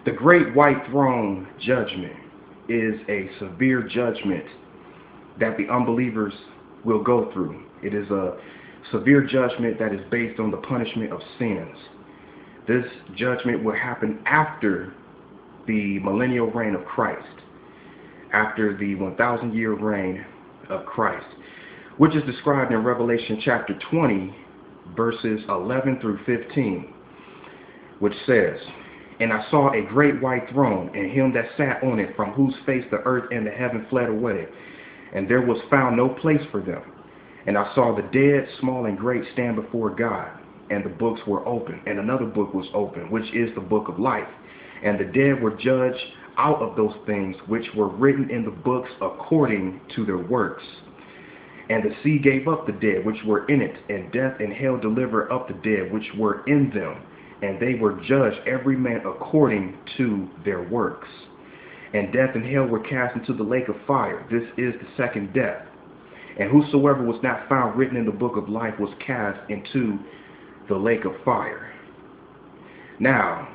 The great white throne judgment is a severe judgment that the unbelievers will go through. It is a severe judgment that is based on the punishment of sins. This judgment will happen after the millennial reign of Christ, after the 1,000-year reign of Christ, which is described in Revelation chapter 20, verses 11 through 15, which says, "And I saw a great white throne, and him that sat on it, from whose face the earth and the heaven fled away, and there was found no place for them. And I saw the dead, small and great, stand before God, and the books were open, and another book was open, which is the book of life. And the dead were judged out of those things which were written in the books according to their works. And the sea gave up the dead which were in it, and death and hell delivered up the dead which were in them, and they were judged every man according to their works. And death and hell were cast into the lake of fire. This is the second death. And whosoever was not found written in the book of life was cast into the lake of fire." Now,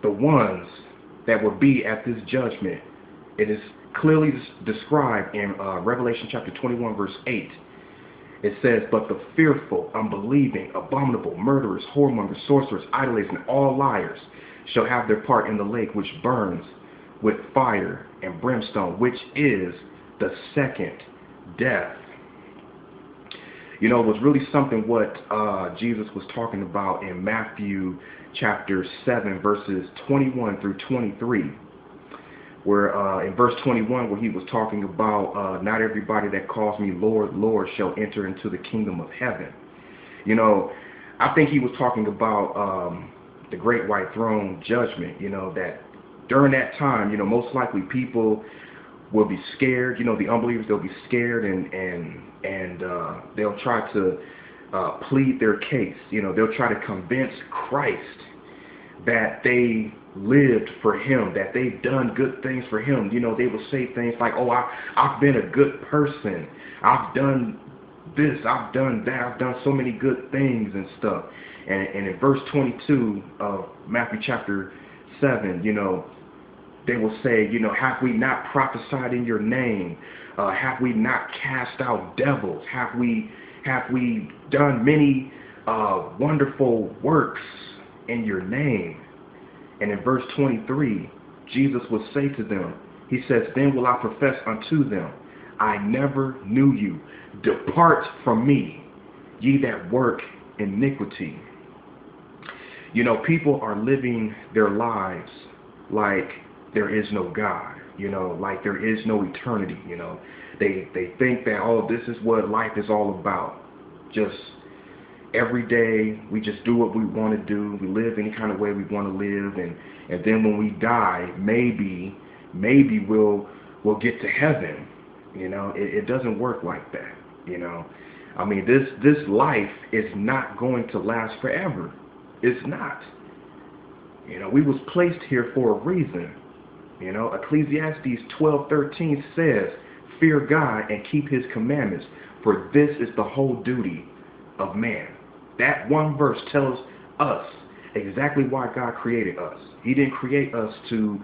the ones that will be at this judgment, it is clearly described in Revelation chapter 21, verse 8. It says, "But the fearful, unbelieving, abominable, murderers, whoremongers, sorcerers, idolaters, and all liars shall have their part in the lake which burns with fire and brimstone, which is the second death." You know, it was really something what Jesus was talking about in Matthew chapter 7, verses 21 through 23, where in verse 21, where he was talking about not everybody that calls me Lord, Lord shall enter into the kingdom of heaven. You know, I think he was talking about the great white throne judgment, you know, that during that time, you know, most likely people will be scared. You know, the unbelievers, they'll be scared, and they'll try to plead their case. You know, they'll try to convince Christ that they lived for him, that they've done good things for him. You know, they will say things like, "Oh, I've been a good person. I've done this, I've done that, I've done so many good things and stuff." And in verse 22 of Matthew chapter 7, you know, they will say, you know, "Have we not prophesied in your name? Have we not cast out devils? Have we done many wonderful works in your name?" And in verse 23, Jesus will say to them, he says, "Then will I profess unto them, I never knew you. Depart from me, ye that work iniquity." You know, people are living their lives like there is no God, you know, like there is no eternity. You know, they think that, oh, this is what life is all about. Just every day we just do what we want to do. We live any kind of way we want to live, and then when we die, maybe we'll get to heaven. You know, it doesn't work like that. You know, I mean, this life is not going to last forever. It's not. You know, we was placed here for a reason. You know, Ecclesiastes 12:13 says, "Fear God and keep his commandments, for this is the whole duty of man." That one verse tells us exactly why God created us. He didn't create us to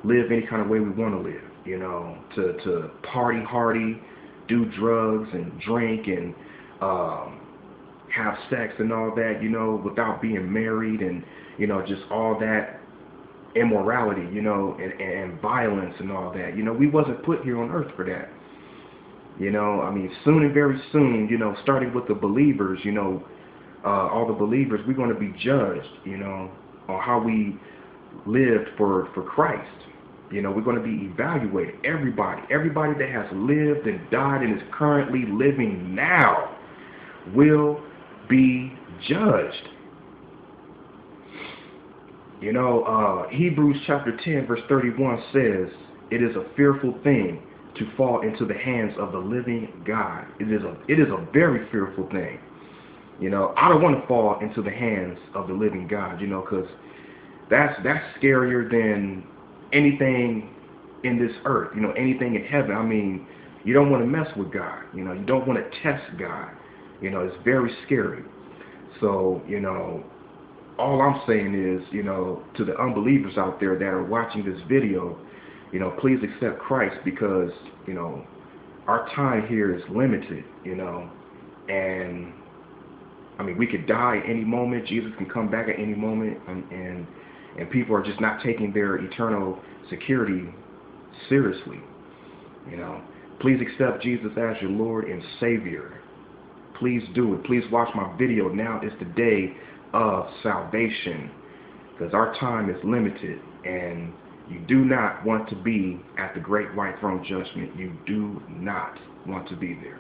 live any kind of way we want to live, you know, to party hardy, do drugs and drink and have sex and all that, you know, without being married, and, you know, just all that immorality, you know, and violence and all that. You know, we wasn't put here on earth for that. You know, I mean, soon and very soon, you know, starting with the believers, you know, all the believers, we're going to be judged, you know, on how we lived for Christ. You know, we're going to be evaluated. Everybody that has lived and died and is currently living now will be judged. You know, Hebrews chapter 10, verse 31 says, "It is a fearful thing to fall into the hands of the living God." It is a very fearful thing. You know, I don't want to fall into the hands of the living God, you know, because that's scarier than anything in this earth, you know, anything in heaven. I mean, you don't want to mess with God. You know, you don't want to test God. You know, it's very scary. So, you know, all I'm saying is, to the unbelievers out there that are watching this video, please accept Christ, because, our time here is limited, and I mean, we could die at any moment. Jesus can come back at any moment, and people are just not taking their eternal security seriously. Please accept Jesus as your Lord and Savior. Please do it. Please watch my video. Now is the day of salvation, because our time is limited, and you do not want to be at the great white throne judgment. You do not want to be there.